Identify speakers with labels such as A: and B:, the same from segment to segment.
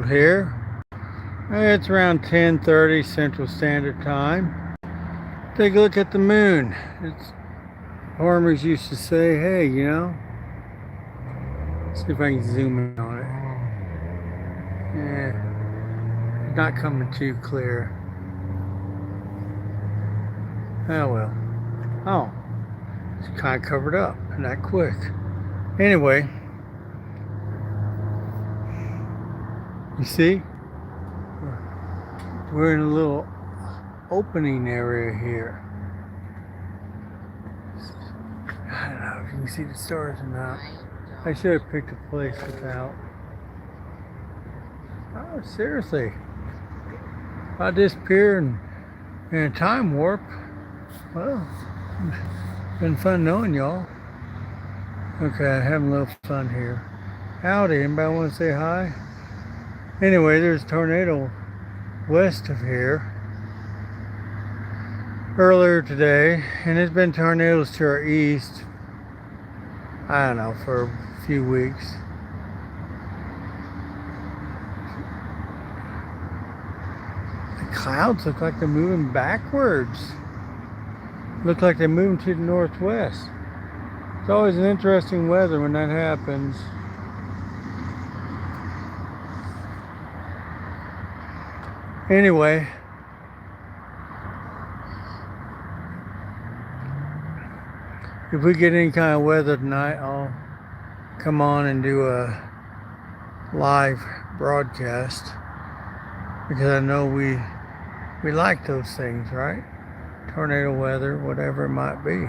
A: cold here. It's around 10:30 Central Standard Time. Take a look at the moon. It's farmers used to say, hey, see if I can zoom in on it. Yeah, it's not coming too clear. Oh well. Oh, it's kind of covered up, not quick. Anyway, you see, we're in a little opening area here. I don't know if you can see the stars or not. I should have picked a place without. Oh, seriously. If I disappear in a time warp, well, been fun knowing y'all. Okay, having a little fun here. Howdy, anybody want to say hi? Anyway, there's a tornado west of here earlier today, and there's been tornadoes to our east, I don't know, for a few weeks. The clouds look like they're moving backwards. Look like they're moving to the northwest. It's always an interesting weather when that happens. Anyway, if we get any kind of weather tonight, I'll come on and do a live broadcast, because I know we like those things, right? Tornado weather, whatever it might be.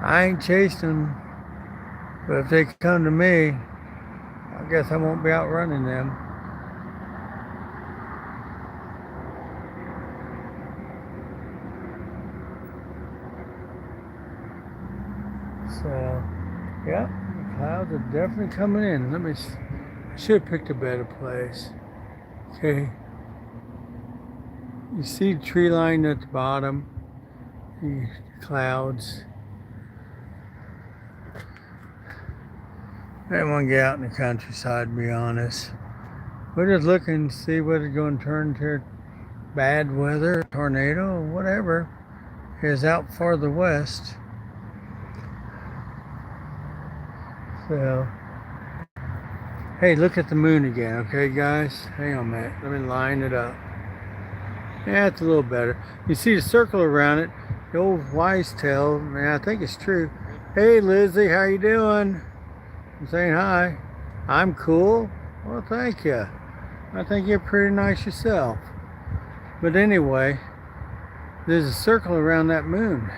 A: I ain't chasing them, but if they come to me, I guess I won't be outrunning them. So, yeah, the clouds are definitely coming in. I should have picked a better place. Okay. You see the tree line at the bottom, the clouds. I didn't want to get out in the countryside, to be honest. We're just looking to see whether it's going to turn to bad weather, tornado, or whatever is out farther west. So, hey, look at the moon again, okay, guys? Hang on a minute. Let me line it up. Yeah, it's a little better. You see the circle around it, the old wise tale, man, I think it's true. Hey, Lizzie, how you doing? I'm saying hi. I'm cool. Well, thank you. I think you're pretty nice yourself. But anyway, there's a circle around that moon.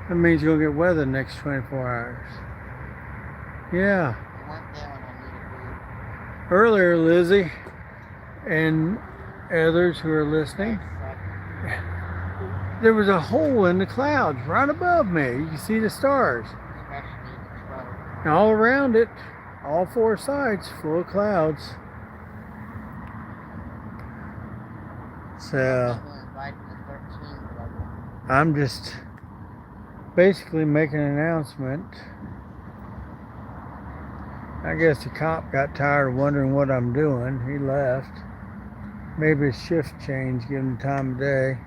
A: That means you're going to get weather the next 24 hours. Yeah. Earlier, Lizzie and others who are listening, there was a hole in the clouds right above me. You can see the stars. And all around it, all four sides, full of clouds. So, I'm just basically making an announcement. I guess the cop got tired of wondering what I'm doing. He left. Maybe a shift change, give him time of day.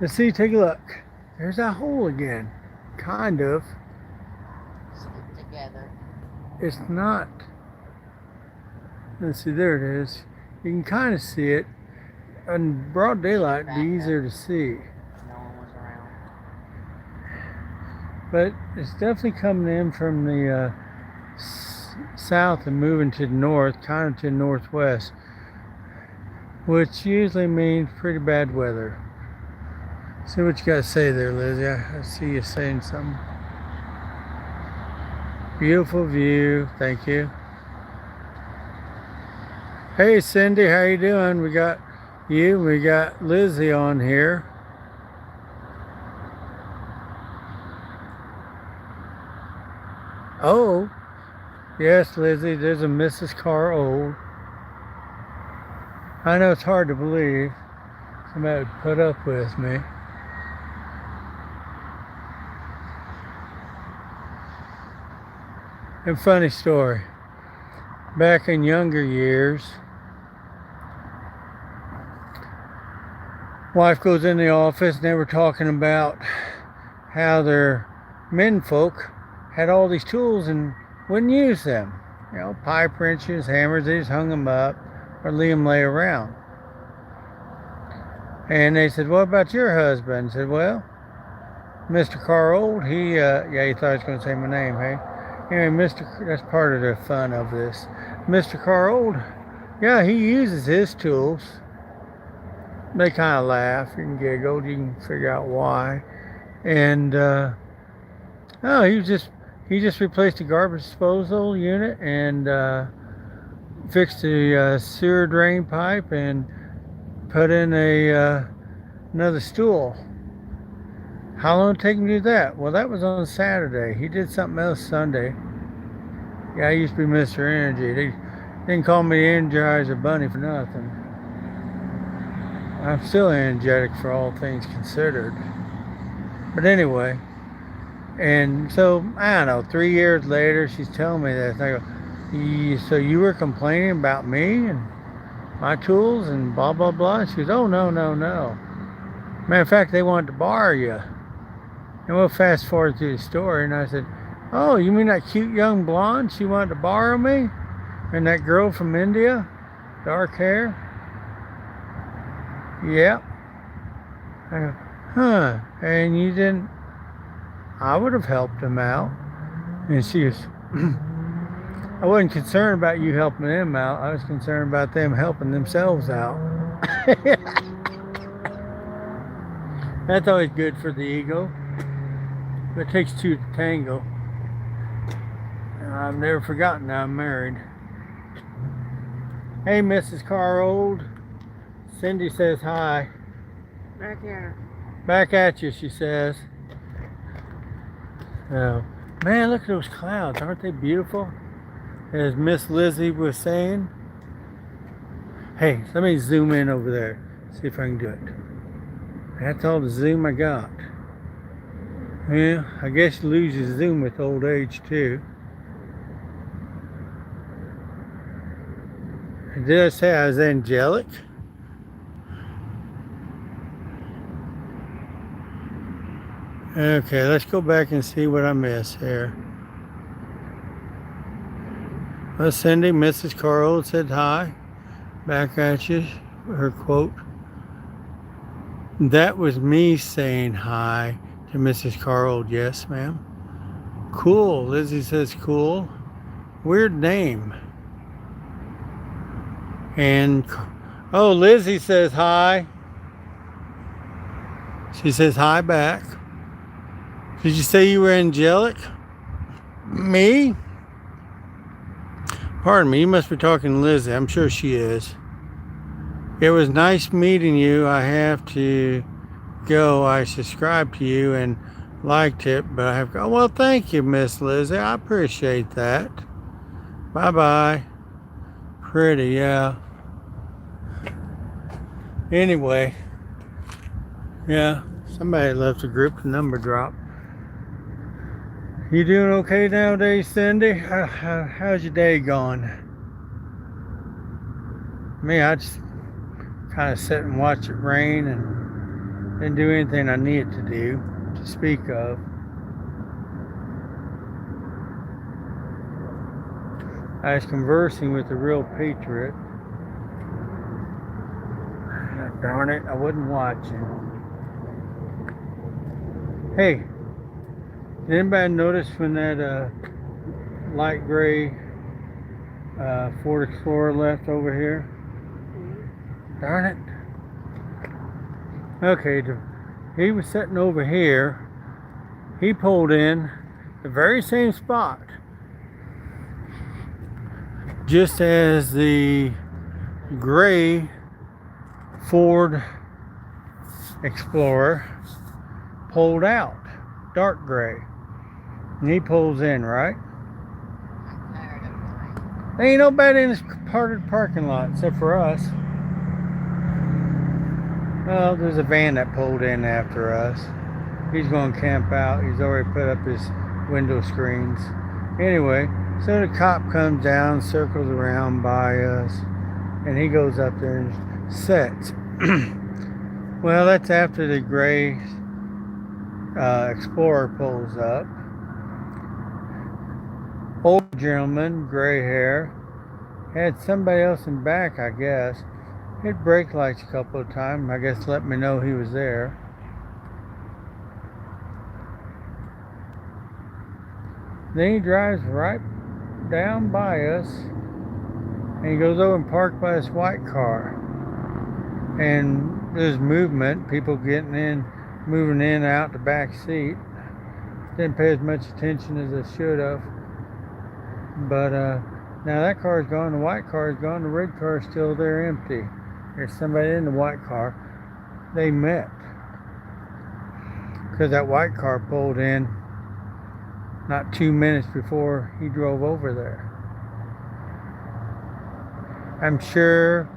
A: Let's see, take a look. There's that hole again. Kind of.
B: Stick together.
A: It's not. Let's see, there it is. You can kind of see it. In broad daylight, it'd be easier to see.
B: No one was around.
A: But it's definitely coming in from the south and moving to the north, kind of to the northwest, which usually means pretty bad weather. See what you got to say there, Lizzie. I see you saying something. Beautiful view. Thank you. Hey, Cindy, how you doing? We got you. We got Lizzie on here. Oh, yes, Lizzie. There's a Mrs. Carr O. I know it's hard to believe somebody would put up with me. And funny story. Back in younger years, wife goes in the office and they were talking about how their menfolk had all these tools and wouldn't use them. You know, pipe wrenches, hammers, they just hung them up or leave them lay around. And they said, what about your husband? I said, well, Mr. Carl, he thought I was going to say my name, hey? Anyway, that's part of the fun of this. Mr. Carl, yeah, he uses his tools. They kind of laugh and giggle. You can figure out why. And, he just replaced the garbage disposal unit and fixed the sewer drain pipe and put in another stool. How long did it take him to do that? Well, that was on Saturday. He did something else Sunday. Yeah, I used to be Mr. Energy. They didn't call me the Energizer Bunny for nothing. I'm still energetic for all things considered. But anyway, and so, I don't know, 3 years later, she's telling me this. And I go, so you were complaining about me and my tools and blah, blah, blah? And she goes, oh, no. Matter of fact, they wanted to borrow you. And we'll fast forward through the story. And I said, oh, you mean that cute young blonde? She wanted to borrow me? And that girl from India? Dark hair? Yep. I go, huh. And you didn't... I would have helped them out. And she was... I wasn't concerned about you helping them out. I was concerned about them helping themselves out. That's always good for the ego. But it takes two to tango. I've never forgotten that I'm married. Hey, Mrs. Carold. Cindy says hi.
B: Back here.
A: Back at you, she says. Oh, man, look at those clouds. Aren't they beautiful? As Miss Lizzie was saying. Hey, let me zoom in over there. See if I can do it. That's all the zoom I got. Yeah, I guess you lose your zoom with old age too. Did I say I was angelic? Okay, let's go back and see what I missed here. Well, Cindy, Mrs. Carl said hi. Back at you, her quote. That was me saying hi to Mrs. Carl. Yes, ma'am. Cool. Lizzie says cool. Weird name. And, oh, Lizzie says hi. She says hi back. Did you say you were angelic? Me? Pardon me, you must be talking to Lizzie. I'm sure she is. It was nice meeting you. I have to go. I subscribed to you and liked it, but I have to go. Well, thank you, Miss Lizzie. I appreciate that. Bye-bye. Pretty, yeah. Anyway, yeah, somebody left the group, the number dropped. You doing okay nowadays, Cindy? How's your day going? Me, I just kind of sit and watch it rain and didn't do anything I needed to do to speak of. I was conversing with a real patriot. Darn it, I wasn't watching. Hey, did anybody notice when that light gray Ford Explorer left over here? Darn it. Okay, he was sitting over here. He pulled in the very same spot. Just as the gray Ford Explorer pulled out, dark gray. And he pulls in, right?
B: I'm tired of
A: There ain't nobody in this part of the parking lot except for us. Well, there's a van that pulled in after us. He's going to camp out. He's already put up his window screens. Anyway, So the cop comes down, circles around by us, and he goes up there and sits. Well, that's after the gray Explorer pulls up. Old gentleman, gray hair, had somebody else in back, I guess. Hit brake lights a couple of times, I guess let me know he was there. Then he drives right down by us, and he goes over and parks by this white car. And there's movement, people getting in, moving in and out the back seat. Didn't pay as much attention as I should have. But now that car's gone, the white car's gone, the red car's still there empty. There's somebody in the white car. They met. Because that white car pulled in not 2 minutes before he drove over there. I'm sure,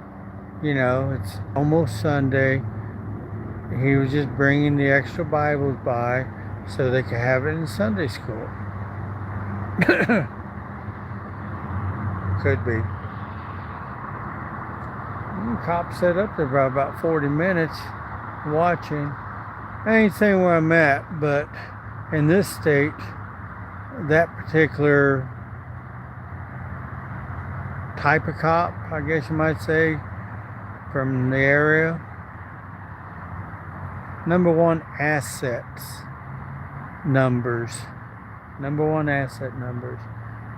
A: it's almost Sunday. He was just bringing the extra Bibles by so they could have it in Sunday school. Could be. The cop sat up there for about 40 minutes watching. I ain't saying where I'm at, but in this state, that particular type of cop, I guess you might say, from the area, number one assets numbers. Number one asset numbers.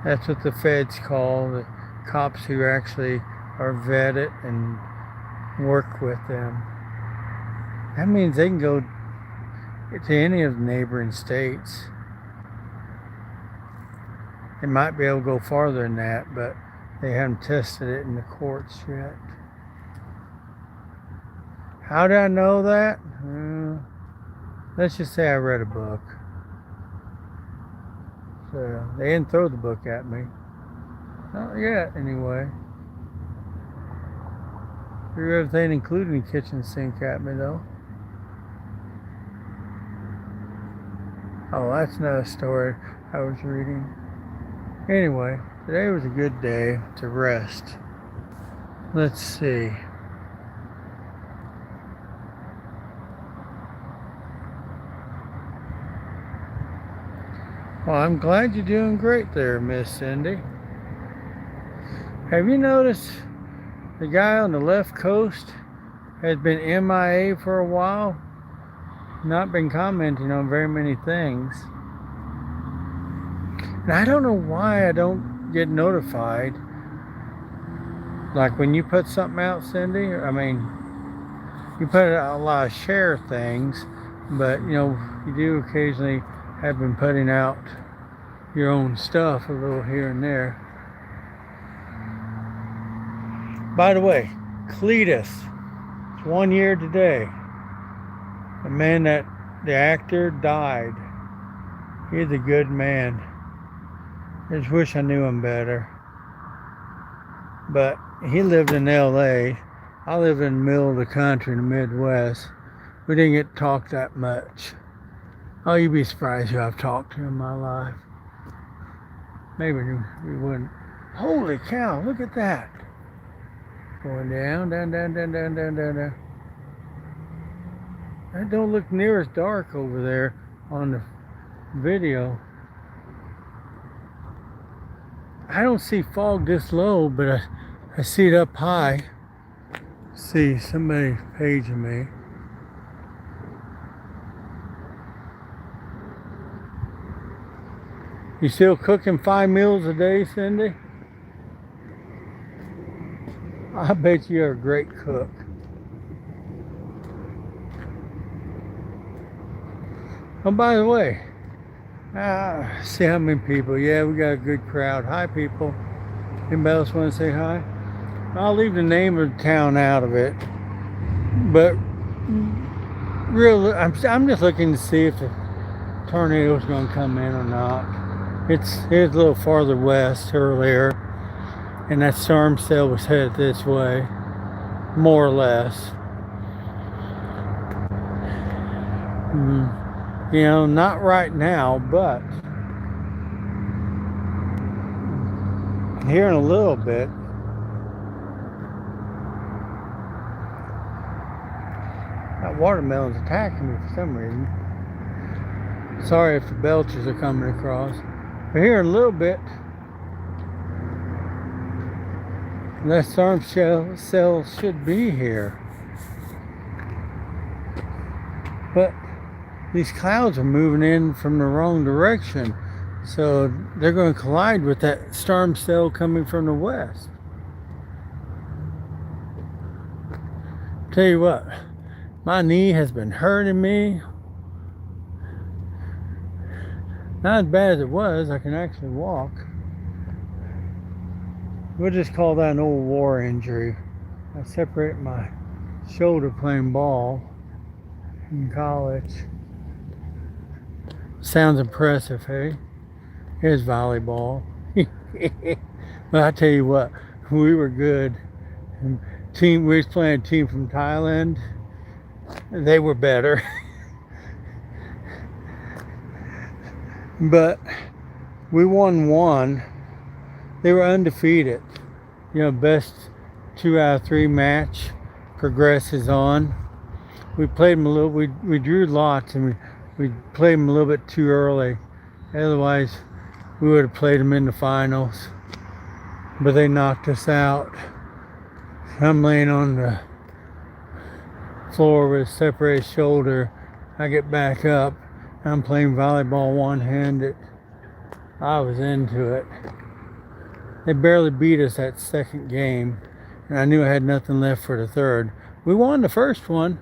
A: That's what the feds call the cops who actually are vetted and work with them. That means they can go to any of the neighboring states. They might be able to go farther than that, but they haven't tested it in the courts yet. How did I know that? Let's just say I read a book. So they didn't throw the book at me. Not yet, anyway. Threw everything, including the kitchen sink, at me, though. Oh, that's another story I was reading. Anyway, today was a good day to rest. Let's see. Well, I'm glad you're doing great there, Miss Cindy. Have you noticed the guy on the left coast has been MIA for a while? Not been commenting on very many things. And I don't know why I don't get notified. Like when you put something out, Cindy, I mean, you put out a lot of share things, but you do occasionally have been putting out your own stuff a little here and there. By the way, Cletus, it's 1 year today. The man that the actor died. He's a good man. I just wish I knew him better. But he lived in LA. I live in the middle of the country in the Midwest. We didn't get to talk that much. Oh, you'd be surprised who I've talked to in my life. Maybe you wouldn't. Holy cow, look at that. Going down, down, down, down, down, down, down, down. That don't look near as dark over there on the video. I don't see fog this low, but I see it up high. See somebody paging me. You still cooking 5 meals a day, Cindy? I bet you're a great cook. Oh, by the way, see how many people. Yeah, we got a good crowd. Hi, people. Anybody else want to say hi? I'll leave the name of the town out of it. But I'm just looking to see if the tornado's going to come in or not. It's a little farther west earlier, and that storm cell was headed this way, more or less. Not right now, but Here in a little bit. That watermelon's attacking me for some reason. Sorry if the belchers are coming across. But here in a little bit, that storm cell should be here. But these clouds are moving in from the wrong direction. So they're going to collide with that storm cell coming from the west. Tell you what, my knee has been hurting me. Not as bad as it was. I can actually walk. We'll just call that an old war injury. I separated my shoulder playing ball in college. Sounds impressive, hey? Here's volleyball. But I tell you what, we were good. We was playing a team from Thailand. They were better. But we won one. They were undefeated. You know, best 2 out of 3 match progresses on. We played them a little. We drew lots, and we played them a little bit too early. Otherwise, we would have played them in the finals. But they knocked us out. I'm laying on the floor with a separated shoulder. I get back up. I'm playing volleyball one-handed. I was into it. They barely beat us that second game, and I knew I had nothing left for the third. We won the first one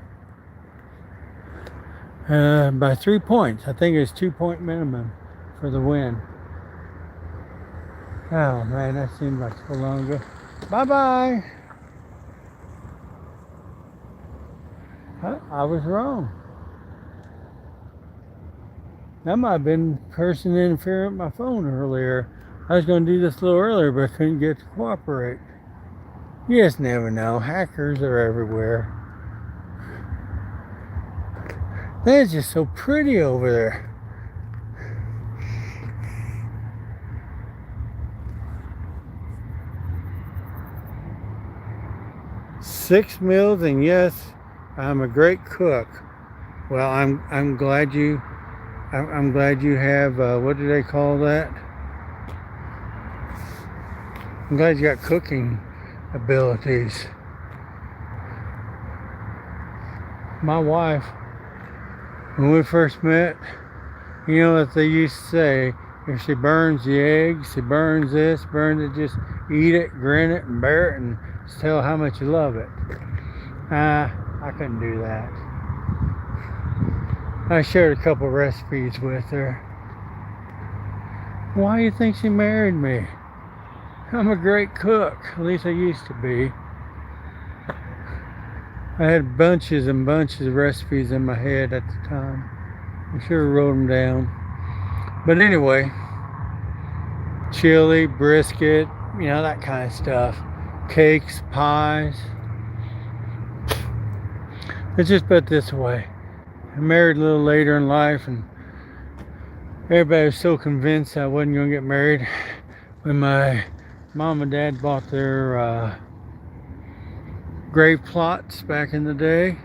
A: by 3 points. I think it was 2-point minimum for the win. Oh man, that seemed like so long ago. Bye-bye. I was wrong. That might have been the person interfering with my phone earlier. I was going to do this a little earlier, but I couldn't get to cooperate. You just never know. Hackers are everywhere. It's just so pretty over there. Six meals, and yes, I'm a great cook. Well, I'm glad you have what do they call that? I'm glad you got cooking abilities. My wife, when we first met, you know what they used to say, if she burns the eggs, she burns this, burns it, just eat it, grin it, and bear it, and tell how much you love it. I couldn't do that. I shared a couple recipes with her. Why do you think she married me? I'm a great cook. At least I used to be. I had bunches and bunches of recipes in my head at the time. I should have wrote them down. But anyway, chili, brisket, you know, that kind of stuff. Cakes, pies. Let's just put it this way. I married a little later in life, and everybody was so convinced I wasn't going to get married. When my mom and dad bought their grave plots back in the day,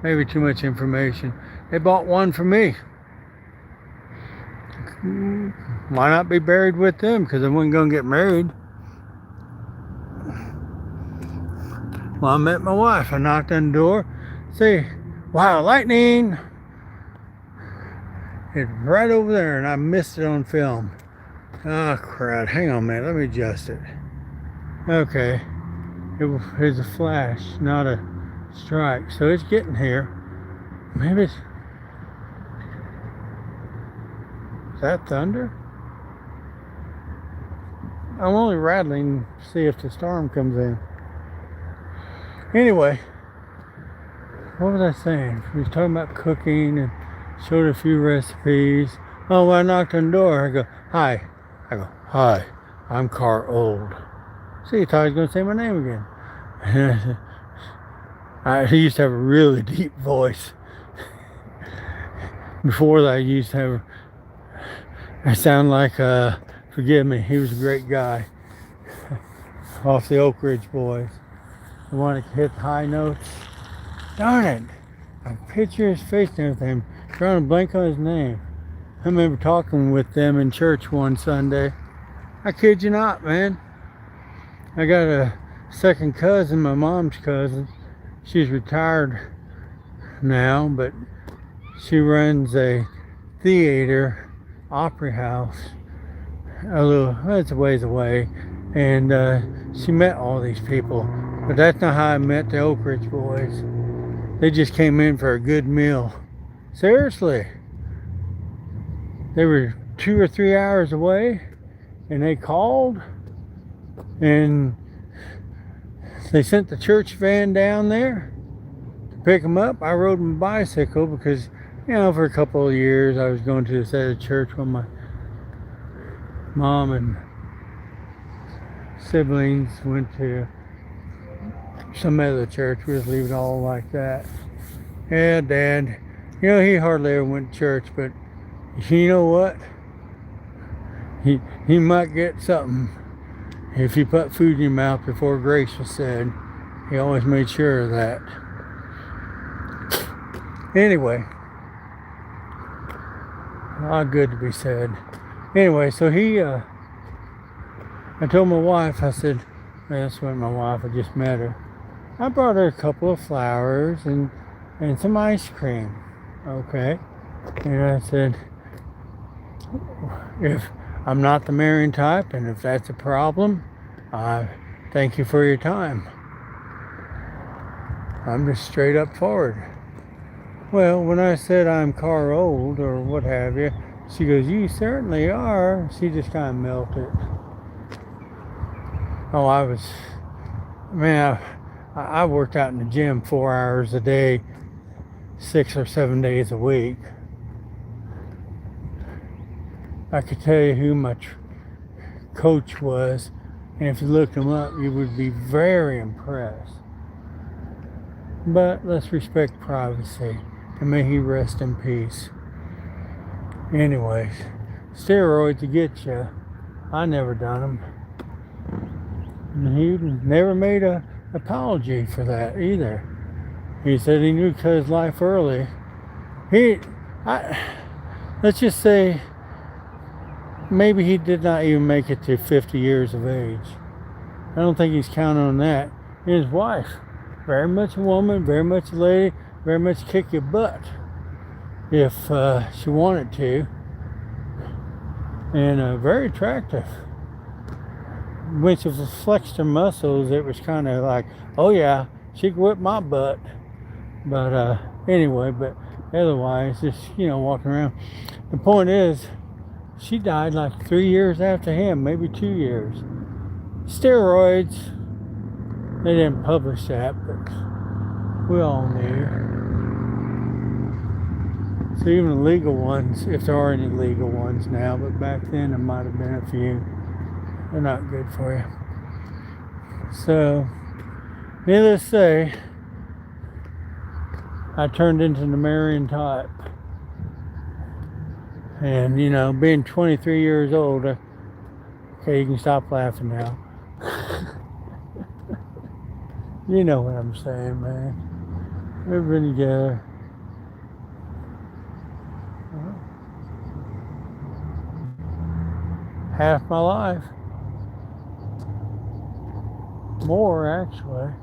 A: maybe too much information, they bought one for me. Why not be buried with them? Because I wasn't going to get married. Well, I met my wife. I knocked on the door. Say, wow, lightning! It's right over there, and I missed it on film. Oh, crap. Hang on a minute. Let me adjust it. Okay. It was a flash, not a strike. So it's getting here. Maybe it's... Is that thunder? I'm only rattling to see if the storm comes in. Anyway, what was I saying? We was talking about cooking and showed a few recipes. Oh, when I knocked on the door, I go, hi. I go, hi, I'm Carl Old. See, he thought he was going to say my name again. He used to have a really deep voice. Before that, I used to have, I sound like, forgive me, he was a great guy. off the Oak Ridge Boys. The one that hit high notes. Darn it! I picture his face and everything. I'm trying to blank on his name. I remember talking with them in church one Sunday. I kid you not, man. I got a second cousin, my mom's cousin. She's retired now, but she runs a theater, opera house, it's a ways away, and she met all these people. But that's not how I met the Oak Ridge Boys. They just came in for a good meal. Seriously. They were 2 or 3 hours away, and they called, and they sent the church van down there to pick them up. I rode my bicycle because, for a couple of years I was going to this other church with my mom and siblings went to some other church. We just leave it all like that. Yeah, Dad, he hardly ever went to church, but you know what? He might get something if you put food in your mouth before grace was said. He always made sure of that. Anyway, good to be said. Anyway, so I told my wife, I said, that's when my wife, I just met her. I brought her a couple of flowers and some ice cream. Okay. And I said, if I'm not the marrying type, and if that's a problem, thank you for your time. I'm just straight up forward. Well, when I said I'm car old or what have you, she goes, you certainly are. She just kind of melted. Oh, I worked out in the gym 4 hours a day, 6 or 7 days a week. I could tell you who my coach was, and if you looked him up, you would be very impressed. But let's respect privacy, and may he rest in peace. Anyways, steroids to get you. I never done them. And he never made an apology for that either. He said he knew cut his life early. Let's just say, maybe he did not even make it to 50 years of age. I don't think he's counting on that. And his wife, very much a woman, very much a lady, very much kick your butt if she wanted to. And very attractive. When she flexed her muscles, it was kind of like, oh yeah, she could whip my butt. But anyway, but otherwise, just, walking around. The point is, she died like 3 years after him, maybe 2 years. Steroids, they didn't publish that, but we all knew. So even the legal ones, if there are any legal ones now, but back then there might have been a few, they're not good for you. So, needless to say, I turned into the marrying type. And, being 23 years old, okay, you can stop laughing now. You know what I'm saying, man. We've been together. Half my life. More, actually.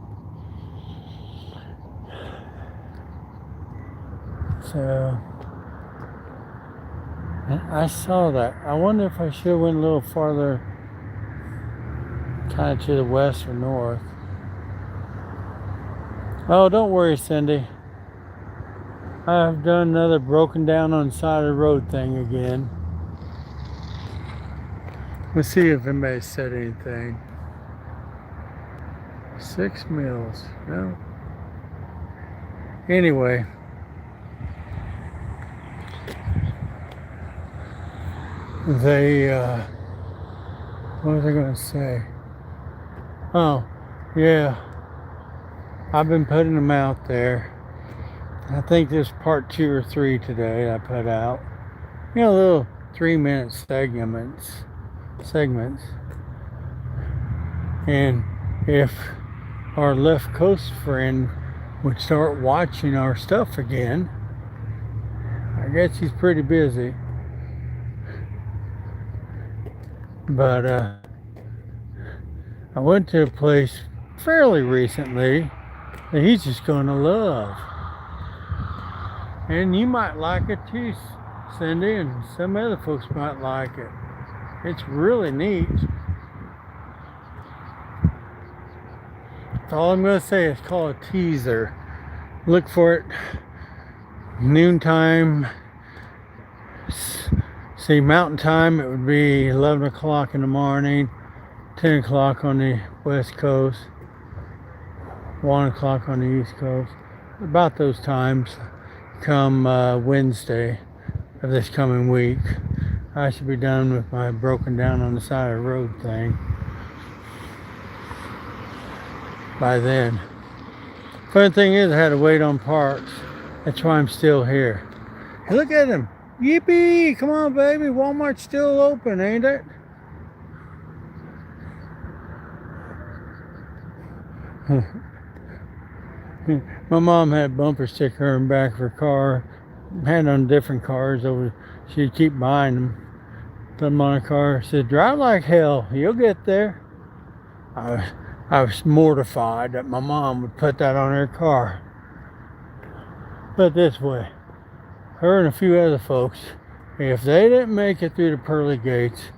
A: So, I saw that. I wonder if I should have went a little farther, kind of to the west or north. Oh, don't worry, Cindy. I've done another broken down on the side of the road thing again. Let's see if anybody said anything. 6 meals. No. Anyway. What was I going to say? Oh, yeah. I've been putting them out there. I think this is part 2 or 3 today I put out. Little 3-minute segments. And if our left coast friend would start watching our stuff again. I guess he's pretty busy. But I went to a place fairly recently that he's just gonna love. And you might like it too, Cindy, and some other folks might like it. It's really neat. That's all I'm gonna say. It's called a teaser. Look for it noontime. See, mountain time, it would be 11 o'clock in the morning, 10 o'clock on the west coast, 1 o'clock on the east coast. About those times come Wednesday of this coming week. I should be done with my broken down on the side of the road thing by then. Funny thing is, I had to wait on parts. That's why I'm still here. Hey, look at him. Yippee! Come on, baby. Walmart's still open, ain't it? My mom had bumper sticker in the back of her car. Had on different cars over. She'd keep buying them. Put them on her car. Said, drive like hell. You'll get there. I was mortified that my mom would put that on her car. But this way, her and a few other folks, if they didn't make it through the pearly gates,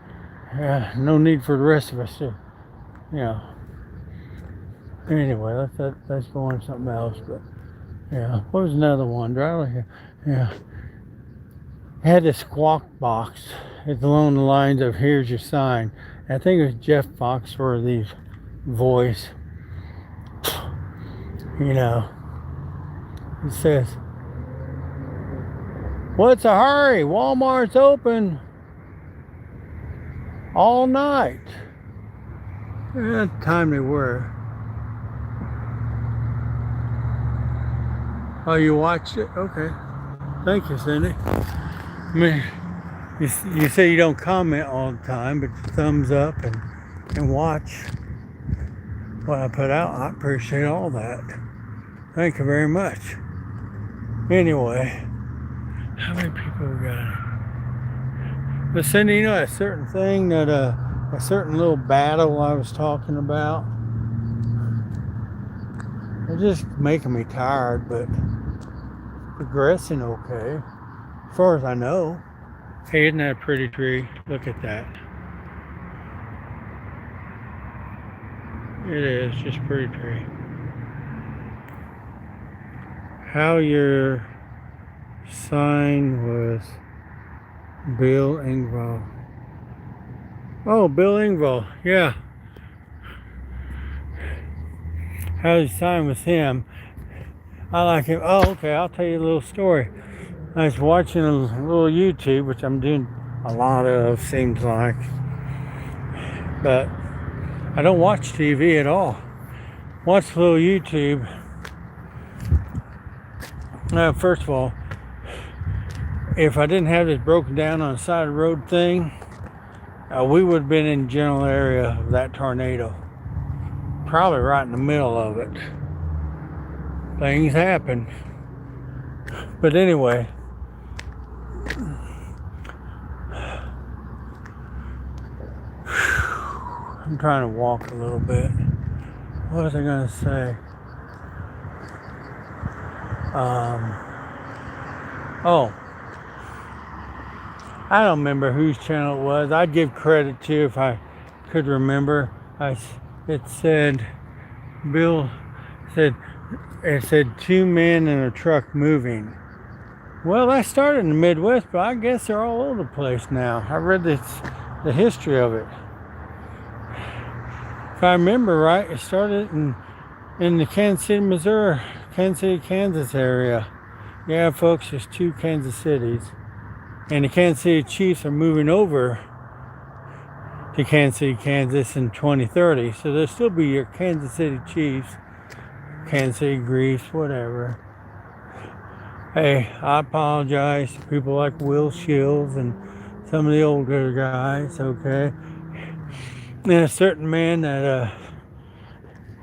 A: no need for the rest of us to, you know. Anyway, let's go on to something else. But yeah, what was another one? Driver, yeah, had this squawk box. It's along the lines of "Here's your sign." I think it was Jeff Foxworthy's voice. You know, it says, "What's a hurry? Walmart's open all night." At the time they were. Oh, you watched it? Okay. Thank you, Cindy. I mean, you say you don't comment all the time, but thumbs up and watch what I put out. I appreciate all that. Thank you very much. Anyway, how many people we got? But Cindy, you know that certain thing that a certain little battle I was talking about? It's just making me tired, but progressing okay, as far as I know. Hey, isn't that a pretty tree? Look at that. It is just a pretty tree. How your sign was Bill Engvall. Oh, Bill Engvall, yeah. How his sign was him. I like him. Oh, okay, I'll tell you a little story. I was watching a little YouTube, which I'm doing a lot of, seems like. But I don't watch TV at all. Watch a little YouTube. First of all, if I didn't have this broken down on the side of the road thing, we would have been in the general area of that tornado. Probably right in the middle of it. Things happen. But anyway, I'm trying to walk a little bit. What was I going to say? I don't remember whose channel it was. I'd give credit to if I could remember. It said, Bill said, it said 2 men in a truck moving. Well, that started in the Midwest, but I guess they're all over the place now. I read the history of it. If I remember right, it started in the Kansas City, Missouri, Kansas City, Kansas area. Yeah, folks, there's 2 Kansas cities. And the Kansas City Chiefs are moving over to Kansas City, Kansas in 2030. So there'll still be your Kansas City Chiefs, Kansas City Griefs, whatever. Hey, I apologize to people like Will Shields and some of the older guys, okay? And a certain man that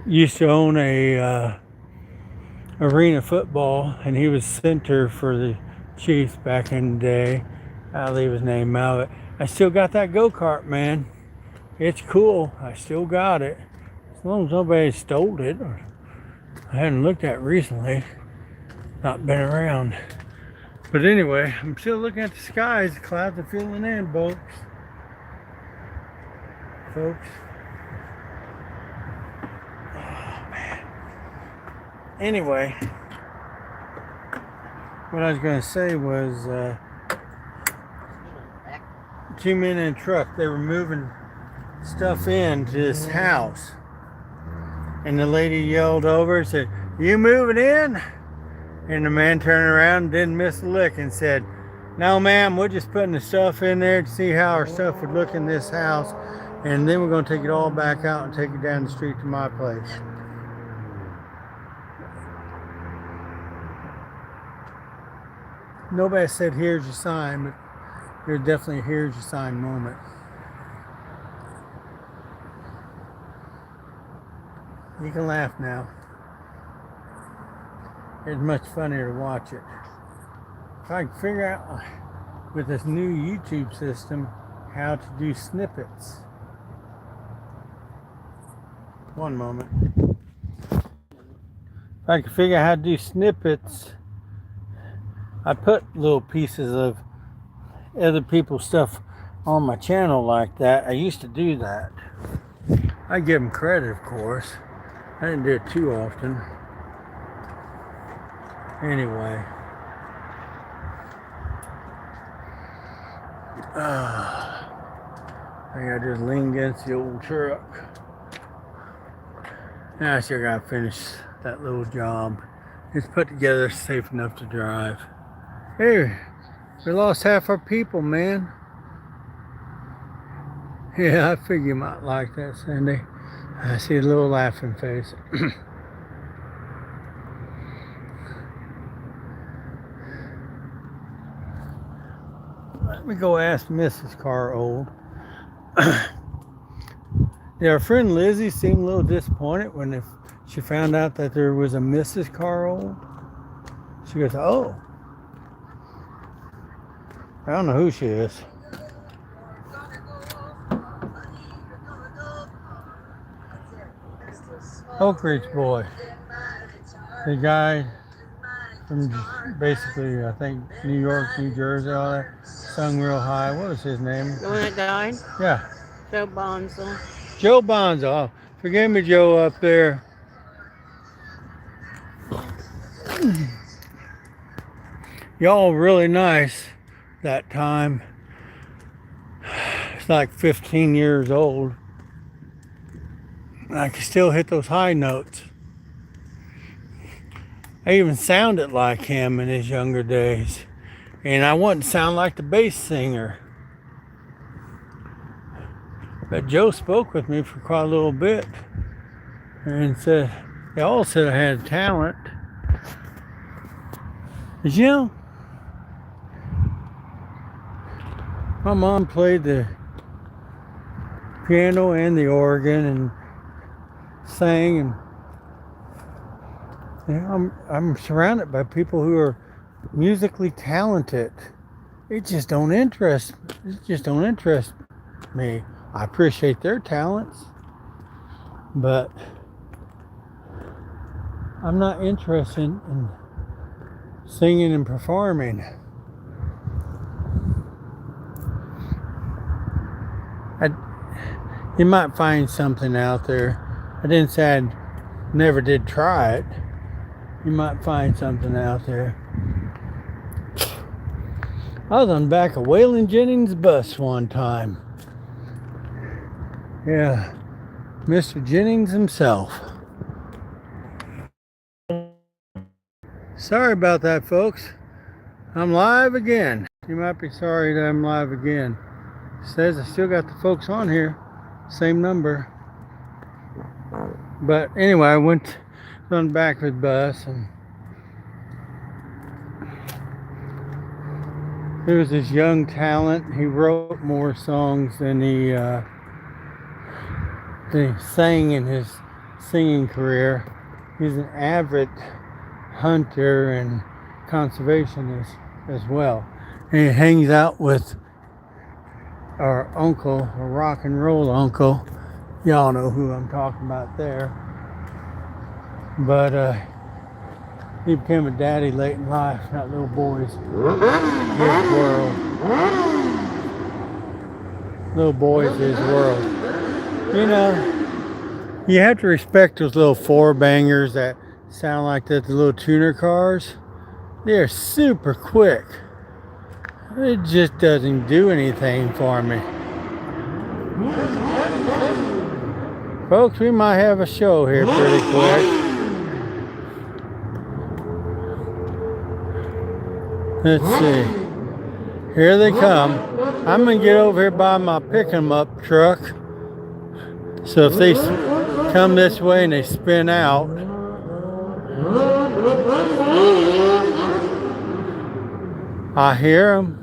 A: used to own a arena football, and he was center for the Chiefs back in the day. I'll leave his name out of it. I still got that go-kart, man. It's cool. I still got it. As long as nobody stole it, or I hadn't looked at it recently. Not been around. But anyway, I'm still looking at the skies. The clouds are filling in, folks. Oh, man. Anyway, what I was going to say was, two men in a truck, they were moving stuff into this house. And the lady yelled over and said, "You moving in?" And the man turned around, didn't miss a lick, and said, "No, ma'am, we're just putting the stuff in there to see how our stuff would look in this house. And then we're going to take it all back out and take it down the street to my place." Nobody said, "Here's your sign," but there's definitely a "here's your sign" moment. You can laugh now. It's much funnier to watch it. If I can figure out with this new YouTube system how to do snippets. One moment. If I can figure out how to do snippets, I put little pieces of other people's stuff on my channel like that. I used to do that. I give them credit, of course. I didn't do it too often. Anyway. I gotta just lean against the old truck. Now I still gotta finish that little job. It's put together, safe enough to drive. Hey, we lost half our people, man. Yeah, I figure you might like that, Cindy. I see a little laughing face. Let me go ask Mrs. Carr Old. Yeah, our friend Lizzie seemed a little disappointed when she found out that there was a Mrs. Carr Old. She goes, "Oh, I don't know who she is." Oak Ridge Boy. The guy from basically, I think, New York, New Jersey, all that. Sung real high. What was his name?
B: The one that died?
A: Yeah.
B: Joe Bonzo.
A: Joe Bonzo. Oh, forgive me, Joe, up there. Y'all really nice that time. It's like 15 years old. I can still hit those high notes. I even sounded like him in his younger days. And I wouldn't sound like the bass singer. But Joe spoke with me for quite a little bit. And said, they all said I had talent. But you know, my mom played the piano and the organ and sang, and you know, I'm surrounded by people who are musically talented. It just don't interest me. I appreciate their talents, but I'm not interested in singing and performing. You might find something out there. I didn't say I never did try it. You might find something out there. I was on the back of Waylon Jennings' bus one time. Yeah, Mr. Jennings himself. Sorry about that, folks. I'm live again. You might be sorry that I'm live again. It says I still got the folks on here. Same number. But anyway, I went on the back of the bus, and there was this young talent. He wrote more songs than he sang in his singing career. He's an avid hunter and conservationist as well. And he hangs out with our uncle, a rock and roll uncle. Y'all know who I'm talking about there. But he became a daddy late in life. That little boy's his world. Little boy's his world. You know, you have to respect those little four bangers that sound like that, the little tuner cars. They're super quick. It just doesn't do anything for me. Folks, we might have a show here pretty quick. Let's see. Here they come. I'm going to get over here by my pick 'em up truck. So if they come this way and they spin out, I hear them.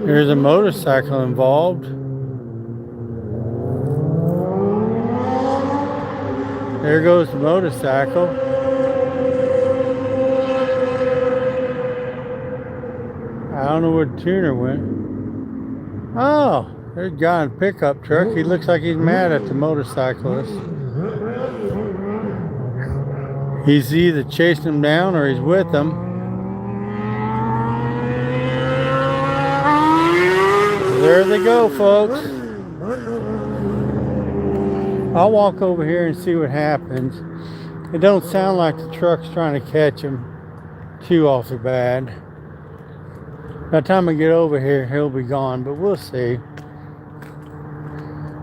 A: There's a motorcycle involved. There goes the motorcycle. I don't know where the tuner went. Oh, there's a guy in a pickup truck. He looks like he's mad at the motorcyclist. He's either chasing him down or he's with them. There they go, folks. I'll walk over here and see what happens. It don't sound like the truck's trying to catch him too awfully bad. By the time I get over here, he'll be gone, but we'll see.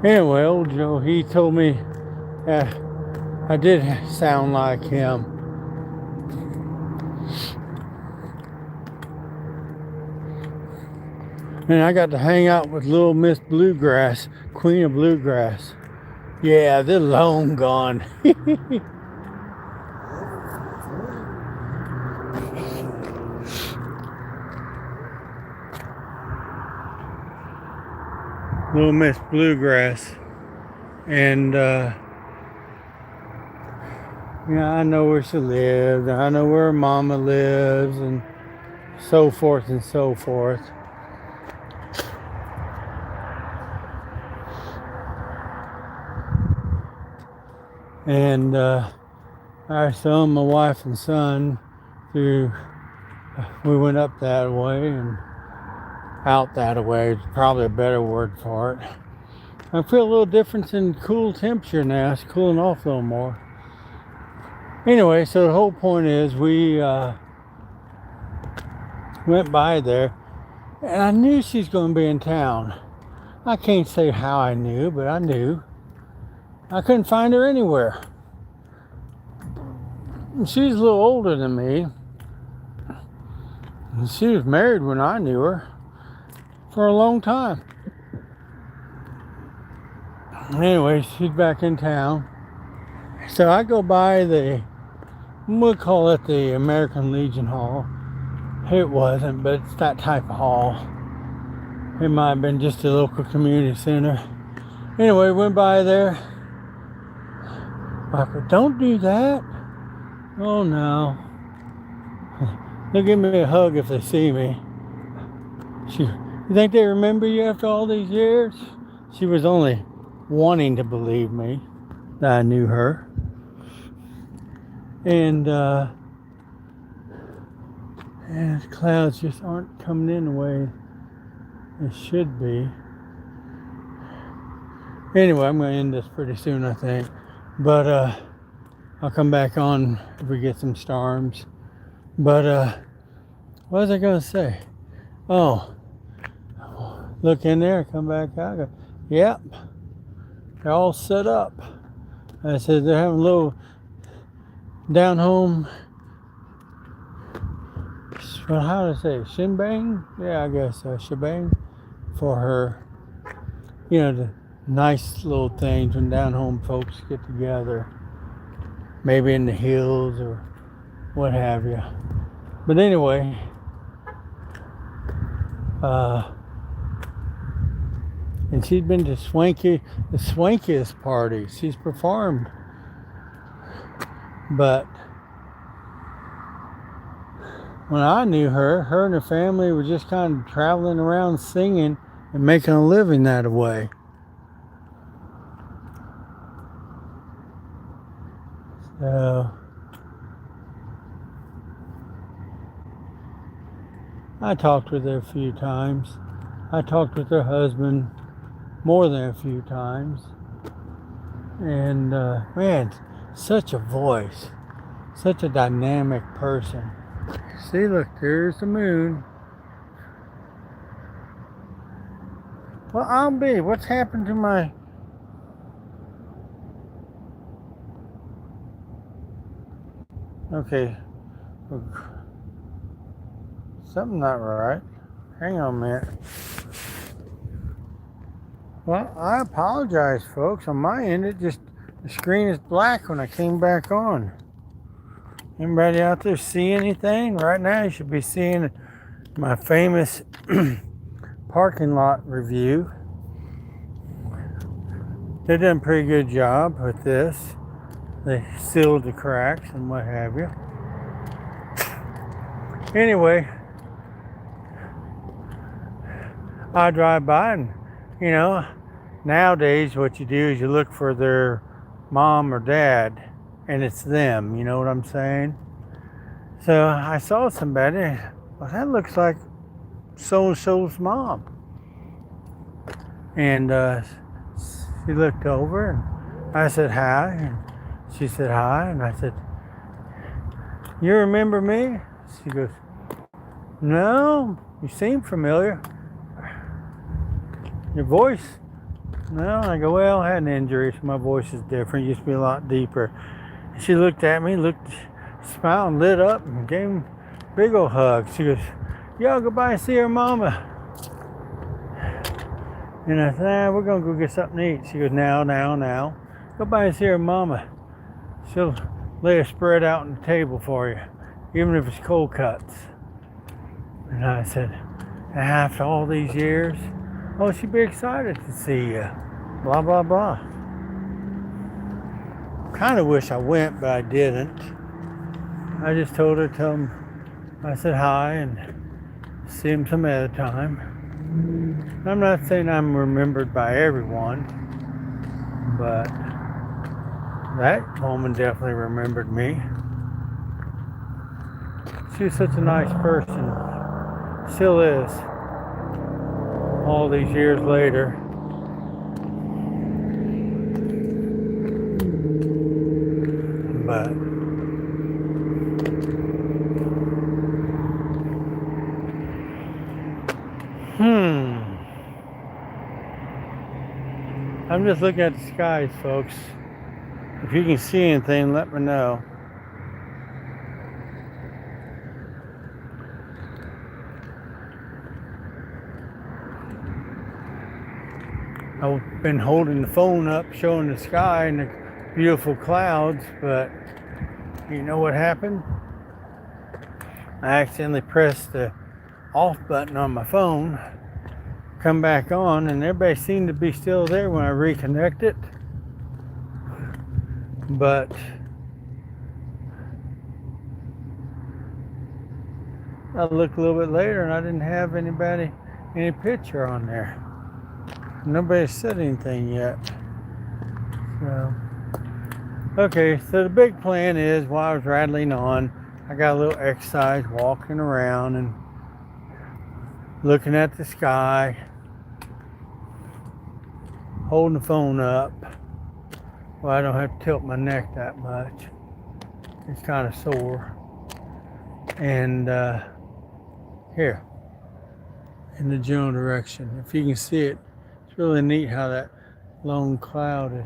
A: Anyway, old Joe, he told me I did sound like him. And I got to hang out with Little Miss Bluegrass, Queen of Bluegrass. Yeah, they're long gone. Little Miss Bluegrass. And yeah, I know where she lives. I know where her mama lives, and so forth and so forth. And I saw my wife and son we went up that way and out that way. It's probably a better word for it. I feel a little difference in cool temperature now. It's cooling off a little more. Anyway, so the whole point is we went by there, and I knew she's going to be in town. I can't say how I knew, but I knew. I couldn't find her anywhere. She's a little older than me. And she was married when I knew her for a long time. Anyway, she's back in town. So I go by we'll call it the American Legion Hall. It wasn't, but it's that type of hall. It might have been just a local community center. Anyway, went by there. I said, don't do that. Oh no. They'll give me a hug if they see me. You think they remember you after all these years? She was only wanting to believe me that I knew her. And the clouds just aren't coming in the way they should be. Anyway, I'm going to end this pretty soon, I think. But I'll come back on if we get some storms. But what was I going to say? Oh, look in there, come back out. Go, yep, they're all set up. I said they're having a little down home. Well, how to say, shinbang? Yeah, I guess shebang for her. You know, the nice little things when down home folks get together, maybe in the hills or what have you. But anyway, And she's been to the swankiest parties. She's performed. But when I knew her and her family were just kind of traveling around singing and making a living that way. So I talked with her a few times. I talked with her husband more than a few times. And man, such a voice, such a dynamic person. See, look, there's the moon. Well, I'll be. What's happened to my... Okay. Something not right. Hang on a minute. Well, I apologize, folks. On my end, the screen is black when I came back on. Anybody out there see anything? Right now, you should be seeing my famous parking lot review. They done a pretty good job with this. They sealed the cracks and what have you. Anyway, I drive by and, you know, nowadays what you do is you look for their mom or dad and it's them, you know what I'm saying? So I saw somebody, well, that looks like so-and-so's mom. And she looked over and I said hi, and she said hi, and I said, "You remember me?" She goes, "No, you seem familiar. Your voice?" "No." I go, "Well, I had an injury, so my voice is different. It used to be a lot deeper." And she looked at me, smiled, and lit up, and gave me a big old hug. She goes, "Y'all go by and see her mama." And I said, "Nah, we're gonna go get something to eat." She goes, Now. Go by and see her mama. She'll lay a spread out on the table for you, even if it's cold cuts." And I said, "After all these years?" "Oh, she'd be excited to see you." Blah, blah, blah. Kind of wish I went, but I didn't. I just told her, I said hi and see him some other time. I'm not saying I'm remembered by everyone, but that woman definitely remembered me. She was such a nice person. Still is. All these years later. But I'm just looking at the skies, folks. If you can see anything, let me know. I've been holding the phone up, showing the sky and the beautiful clouds, but you know what happened? I accidentally pressed the off button on my phone, come back on, and everybody seemed to be still there when I reconnect it. But I looked a little bit later and I didn't have any picture on there. Nobody said anything yet. So, okay, so the big plan is while I was rattling on, I got a little exercise walking around and looking at the sky, holding the phone up. Well, I don't have to tilt my neck that much. It's kind of sore. And here, in the general direction. If you can see it, it's really neat how that lone cloud is.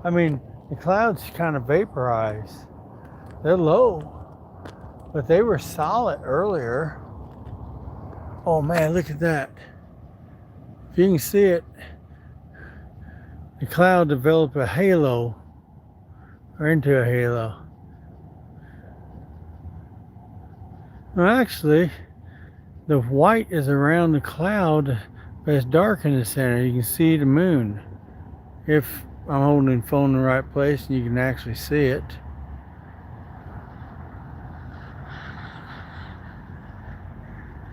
A: I mean, the clouds kind of vaporize. They're low, but they were solid earlier. Oh man, look at that. If you can see it, the cloud developed a halo, or into a halo. Well, actually, the white is around the cloud But it's dark in the center. You can see the moon. If I'm holding the phone in the right place and you can actually see it.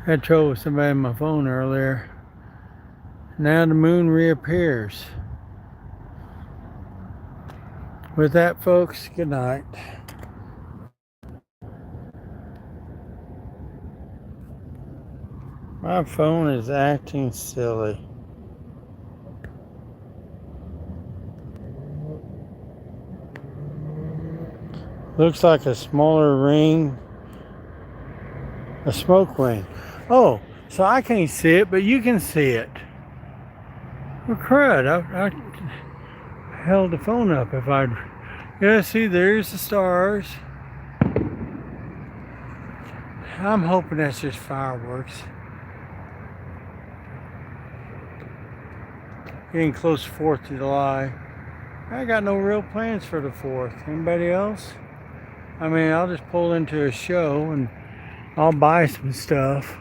A: I had trouble with somebody on my phone earlier. Now the moon reappears. With that, folks, good night. My phone is acting silly. Looks like a smaller ring, a smoke ring. Oh, so I can't see it, but you can see it. Well, crud, I held the phone up if I'd... Yeah, see, there's the stars. I'm hoping that's just fireworks. Getting close to 4th of July. I got no real plans for the 4th. Anybody else? I mean, I'll just pull into a show and I'll buy some stuff.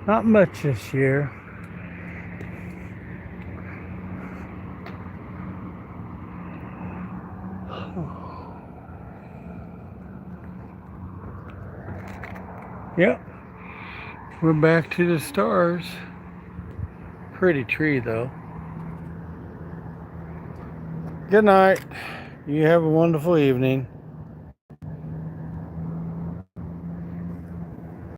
A: Not much this year. Yep. We're back to the stars. Pretty tree though. Good night. You have a wonderful evening.